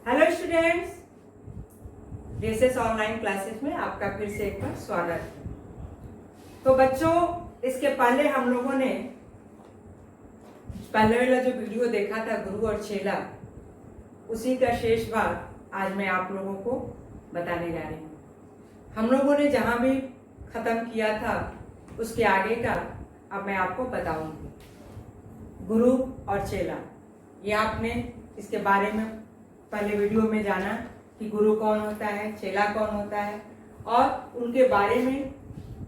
Hello students, DSS online classes में आपका फिर से एक बार स्वागत है। तो बच्चों, इसके पहले हम लोगों ने पहले वाला जो वीडियो देखा था गुरु और चेला, उसी का शेष भाग आज मैं आप लोगों को बताने जा रही हूँ। हम लोगों ने जहाँ भी खत्म किया था उसके आगे का अब मैं आपको बताऊंगी। गुरु और चेला, ये आपने इसके बारे में पहले वीडियो में जाना कि गुरु कौन होता है, चेला कौन होता है, और उनके बारे में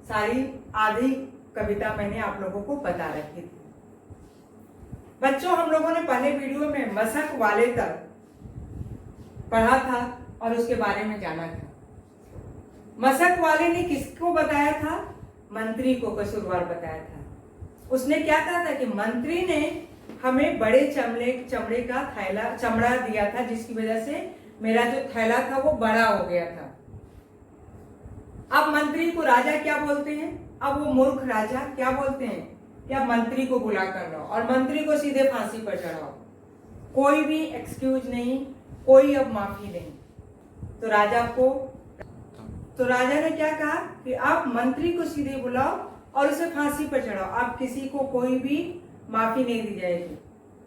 सारी आधी कविता मैंने आप लोगों को बता रखी थी। बच्चों, हम लोगों ने पहले वीडियो में मशक वाले तक पढ़ा था और उसके बारे में जाना था। मशक वाले ने किसको बताया था? मंत्री को कसूरवार बताया था। उसने क्या कहा था कि मंत्री ने हमें बड़े चमड़े का थैला चमड़ा दिया था, जिसकी वजह से मेरा जो थैला था वो बड़ा हो गया था। अब मंत्री को राजा क्या बोलते हैं? अब वो मूर्ख राजा क्या बोलते हैं कि अब मंत्री को बुला कर लो और मंत्री को सीधे फांसी पर चढ़ाओ। कोई भी एक्सक्यूज नहीं, कोई अब माफी नहीं। तो राजा ने क्या कहा कि आप मंत्री को सीधे बुलाओ और उसे फांसी पर चढ़ाओ। आप किसी को कोई भी माफी नहीं दी जाएगी।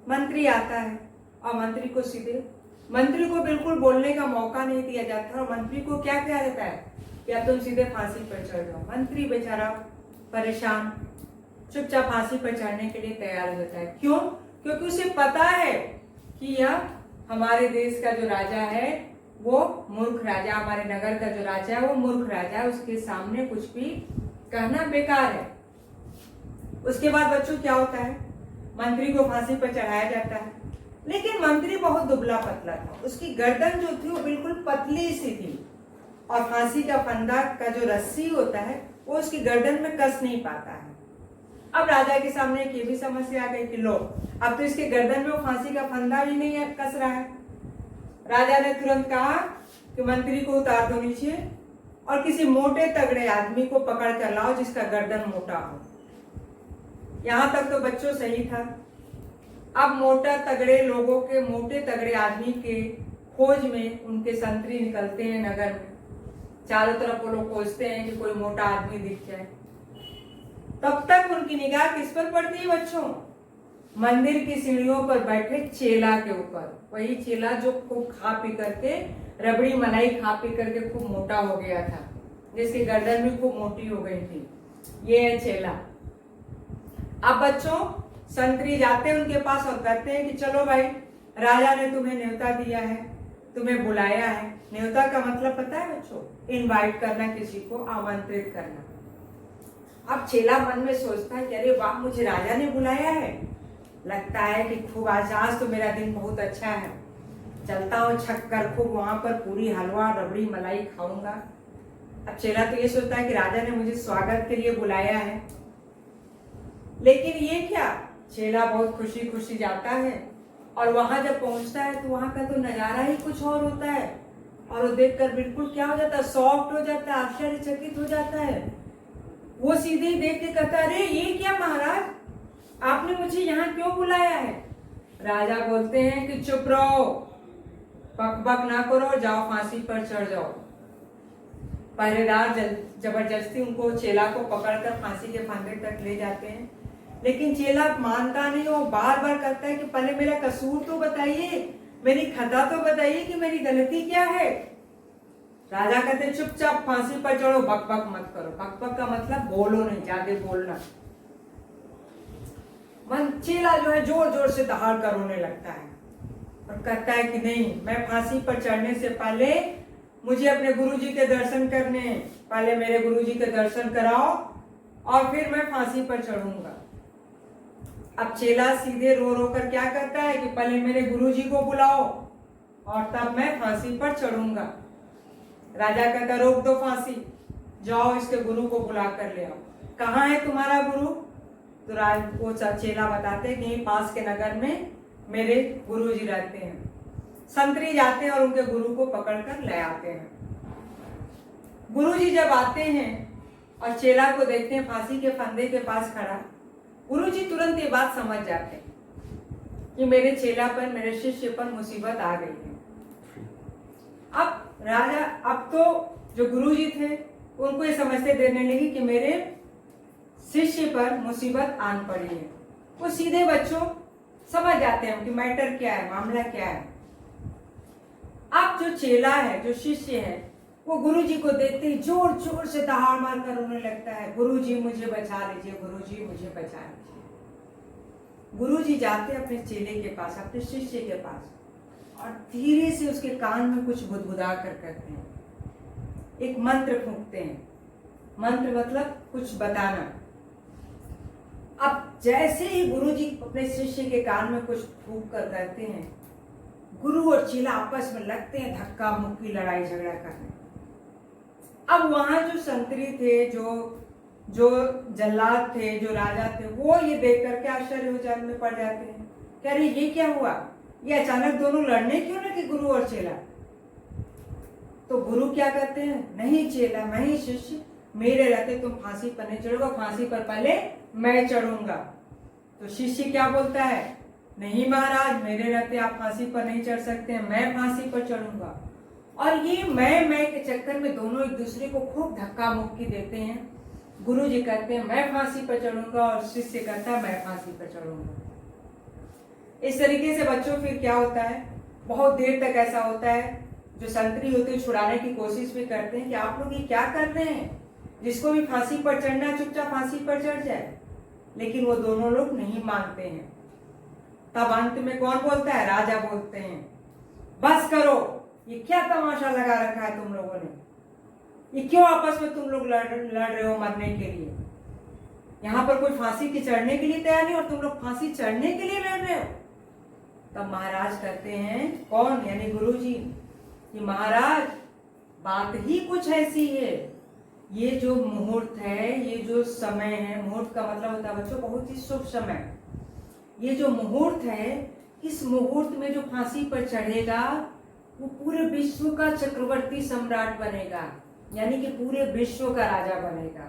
मंत्री आता है और मंत्री को बिल्कुल बोलने का मौका नहीं दिया जाता और मंत्री को क्या कहा जाता है कि अब तुम सीधे फांसी पर चढ़ जाओ। मंत्री बेचारा परेशान चुपचाप फांसी पर चढ़ने के लिए तैयार हो जाता है। क्यों? क्योंकि उसे पता है कि यह हमारे देश का जो राजा है वो मूर्ख राजा, हमारे नगर का जो राजा है वो मूर्ख राजा है, उसके सामने कुछ भी कहना बेकार है। उसके बाद बच्चों क्या होता है? मंत्री को फांसी पर चढ़ाया जाता है, लेकिन मंत्री बहुत दुबला पतला था। उसकी गर्दन जो थी वो बिल्कुल पतली सी थी और फांसी का फंदा का जो रस्सी होता है वो उसकी गर्दन में कस नहीं पाता है। अब राजा के सामने एक ये भी समस्या आ गई कि लो, अब तो इसके गर्दन में वो फांसी का फंदा भी नहीं कस रहा है। राजा ने तुरंत कहा कि मंत्री को उतार दो नीचे और किसी मोटे तगड़े आदमी को पकड़ कर लाओ जिसका गर्दन मोटा हो। यहां तक तो बच्चों सही था। अब मोटे तगड़े आदमी के खोज में उनके संतरी निकलते हैं नगर में। चारों तरफ वो लोग खोजते हैं कि कोई मोटा आदमी दिख जाए। तब तक उनकी निगाह किस पर पड़ती है बच्चों? मंदिर की सीढ़ियों पर बैठे चेला के ऊपर। वही चेला जो खूब खा पी करके, रबड़ी मलाई खा पी करके खूब मोटा हो गया था, जिसकी गर्दन भी खूब मोटी हो गई थी। ये है चेला। अब बच्चों, संतरी जाते हैं उनके पास और कहते हैं कि चलो भाई, राजा ने तुम्हें न्योता दिया है, तुम्हें बुलाया है। न्योता का मतलब पता है बच्चों? इनवाइट करना, किसी को आमंत्रित करना। अब चेला मन में सोचता है कि अरे वाह, मुझे राजा ने बुलाया है, लगता है कि खूब आज तो मेरा दिन बहुत अच्छा है, चलता हूँ छक कर खूब वहां पर पूरी हलवा रबड़ी मलाई खाऊंगा। अब चेला तो ये सोचता है कि राजा ने मुझे स्वागत के लिए बुलाया है, लेकिन ये क्या, चेला बहुत खुशी खुशी जाता है और वहां जब पहुंचता है तो वहां का तो नजारा ही कुछ और होता है और वो देखकर बिल्कुल क्या हो जाता है, सॉफ्ट हो जाता है, आश्चर्यचकित हो जाता है। वो सीधे ही देख के कहता है, अरे ये क्या महाराज, आपने मुझे यहाँ क्यों बुलाया है? राजा बोलते हैं कि चुप रहो, बक ना करो, जाओ फांसी पर चढ़ जाओ। पहरेदार जबरदस्ती उनको चेला को पकड़कर फांसी के फंदे तक ले जाते हैं, लेकिन चेला मानता नहीं। वो बार बार कहता है कि पहले मेरा कसूर तो बताइए, मेरी खता तो बताइए कि मेरी गलती क्या है। राजा कहते चुपचाप फांसी पर चढ़ो, बक बक मत करो। बक बक का मतलब बोलो नहीं, ज्यादा बोलना। चेला जो है जोर जोर से दहाड़ कर रोने लगता है और कहता है कि नहीं, मैं फांसी पर चढ़ने से पहले मुझे अपने गुरुजी के दर्शन करने, पहले मेरे गुरुजी के दर्शन कराओ और फिर मैं फांसी पर चढ़ूंगा। अब चेला सीधे रो रो कर क्या करता है कि पहले मेरे गुरुजी को बुलाओ और तब मैं फांसी पर चढ़ूंगा। राजा कहता रोक दो फांसी, जाओ इसके गुरु को बुला कर ले आओ। कहाँ है तुम्हारा गुरु? तो वो चेला बताते हैं कि पास के नगर में मेरे गुरुजी रहते हैं। संतरी जाते हैं और उनके गुरु को पकड़कर ले आते हैं। गुरुजी जब आते हैं और चेला को देखते हैं फांसी के फंदे के पास खड़ा, गुरुजी तुरंत ये बात समझ जाते हैं कि मेरे चेला पर, मेरे शिष्य पर मुसीबत आ गई है। अब राजा, अब तो जो गुरुजी थे उनको ये समझते देने लगी कि मेरे शिष्य पर मुसीबत आन पड़ी है। वो सीधे बच्चों समझ जाते हैं कि मैटर क्या है, मामला क्या है। अब जो चेला है, जो शिष्य है, वो गुरुजी को देखते ही जोर जोर से दहाड़ मार कर रोने लगता है, गुरुजी मुझे बचा लीजिए, गुरुजी मुझे बचा लीजिए। गुरुजी जाते अपने चेले के पास, अपने शिष्य के पास, और धीरे से उसके कान में कुछ बुदबुदा कर कहते हैं, एक मंत्र फूंकते हैं। मंत्र मतलब कुछ बताना। अब जैसे ही गुरुजी अपने शिष्य के कान में कुछ फूंक कर कहते हैं, गुरु और चेला आपस में लगते हैं धक्का मुक्की, लड़ाई झगड़ा करने। अब वहां जो संतरी थे, जो जल्लाद थे, जो राजा थे, वो ये देख करके आश्चर्य हो जाने में पड़ जाते हैं, कह रहे ये क्या हुआ, ये अचानक दोनों लड़ने क्यों लगे गुरु और चेला। तो गुरु क्या कहते हैं, नहीं चेला, नहीं शिष्य, मेरे रहते तुम फांसी पर नहीं चढ़ोगे, फांसी पर पहले मैं चढ़ूंगा। तो शिष्य क्या बोलता है, नहीं महाराज, मेरे रहते आप फांसी पर नहीं चढ़ सकते, मैं फांसी पर चढ़ूंगा। और ये मैं के चक्कर में दोनों एक दूसरे को खूब धक्का मुक्की देते हैं। गुरु जी कहते हैं मैं फांसी पर चढ़ूंगा, और शिष्य कहता है मैं फांसी पर चढ़ूंगा। इस तरीके से बच्चों फिर क्या होता है, बहुत देर तक ऐसा होता है, जो संतरी होते हैं छुड़ाने की कोशिश भी करते हैं कि आप लोग ये क्या कर रहे हैं, जिसको भी फांसी पर चढ़ना चुपचाप फांसी पर चढ़ जाए। लेकिन वो दोनों लोग नहीं मानते हैं। तब अंत में कौन बोलता है, राजा बोलते हैं, बस करो, ये क्या तमाशा लगा रखा है तुम लोगों ने, ये क्यों आपस में तुम लोग लड़ रहे हो मरने के लिए। यहाँ पर कोई फांसी की चढ़ने के लिए तैयार नहीं और तुम लोग फांसी चढ़ने के लिए लड़ रहे हो। तब महाराज कहते हैं, कौन, यानी गुरुजी, कि महाराज बात ही कुछ ऐसी है, ये जो मुहूर्त है, ये जो समय है, मुहूर्त का मतलब होता है बच्चों बहुत ही शुभ समय, ये जो मुहूर्त है, इस मुहूर्त में जो फांसी पर चढ़ेगा वो पूरे विश्व का चक्रवर्ती सम्राट बनेगा, यानी कि पूरे विश्व का राजा बनेगा।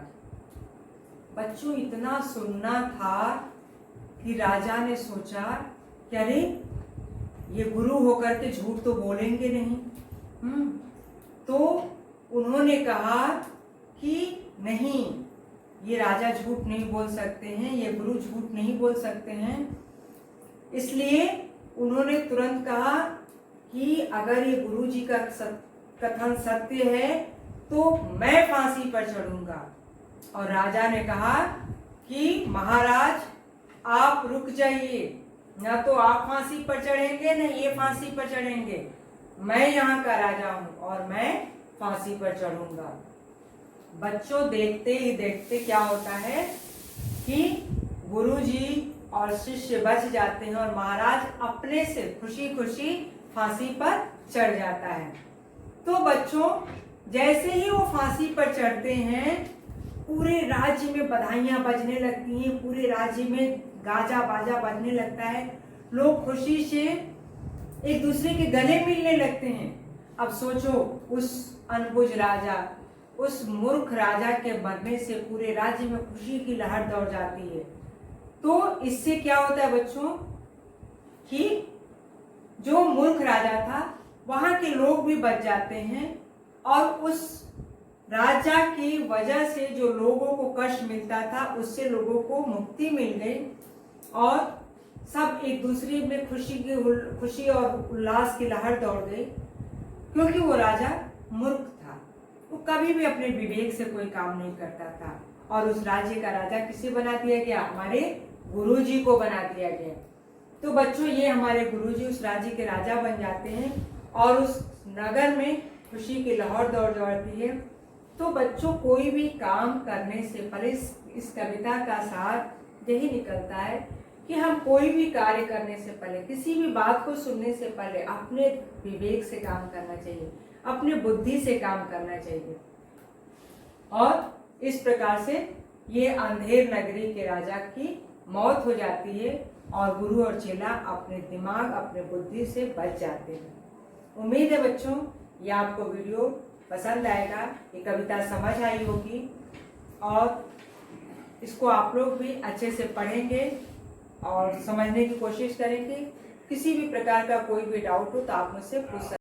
बच्चों इतना सुनना था कि राजा ने सोचा कि अरे ये गुरु होकर के झूठ तो बोलेंगे नहीं। तो उन्होंने कहा कि नहीं, ये राजा झूठ नहीं बोल सकते हैं, ये गुरु झूठ नहीं बोल सकते हैं। इसलिए उन्होंने तुरंत कहा कि अगर ये गुरु जी का कथन सत्य है तो मैं फांसी पर चढ़ूंगा। और राजा ने कहा कि महाराज आप रुक जाइए, ना तो आप फांसी पर चढ़ेंगे न ये फांसी पर चढ़ेंगे, मैं यहाँ का राजा हूँ और मैं फांसी पर चढ़ूंगा। बच्चों देखते ही देखते क्या होता है कि गुरुजी और शिष्य बच जाते हैं और महाराज अपने से खुशी खुशी फांसी पर चढ़ जाता है। तो बच्चों जैसे ही वो फांसी पर चढ़ते हैं पूरे राज्य में बधाइयां बजने लगती हैं, पूरे राज्य में गाजा बाजा बजने लगता है, लोग खुशी से एक दूसरे के गले मिलने लगते हैं। अब सोचो उस अनबुझ राजा, उस मूर्ख राजा के मरने से पूरे राज्य में खुशी की लहर दौड़ जाती है। तो इससे क्या होता है बच्चों कि जो मूर्ख राजा था वहां के लोग भी बच जाते हैं और उस राजा की वजह से जो लोगों को कष्ट मिलता था उससे लोगों को मुक्ति मिल गई और सब एक दूसरे में खुशी और उल्लास की लहर दौड़ गई। क्योंकि वो राजा मूर्ख था, वो कभी भी अपने विवेक से कोई काम नहीं करता था और उस राज्य का राजा किसे बना दिया गया, हमारे गुरुजी को बना दिया गया। तो बच्चों ये हमारे गुरुजी उस राज्य के राजा बन जाते हैं और उस नगर में खुशी की लहर दौड़ दौड़ती है। तो बच्चों कोई भी काम करने से पहले इस कविता का सार यही निकलता है कि हम कोई भी कार्य करने से पहले, किसी भी बात को सुनने से पहले अपने विवेक से काम करना चाहिए, अपने बुद्धि से काम करना चाहिए। और इस प्रकार से ये अंधेर नगरी के राजा की मौत हो जाती है और गुरु और चेला अपने दिमाग अपने बुद्धि से बच जाते हैं। उम्मीद है बच्चों ये आपको वीडियो पसंद आएगा, ये कविता समझ आई होगी और इसको आप लोग भी अच्छे से पढ़ेंगे और समझने की कोशिश करेंगे। किसी भी प्रकार का कोई भी डाउट हो तो आप मुझसे पूछ सकते हैं।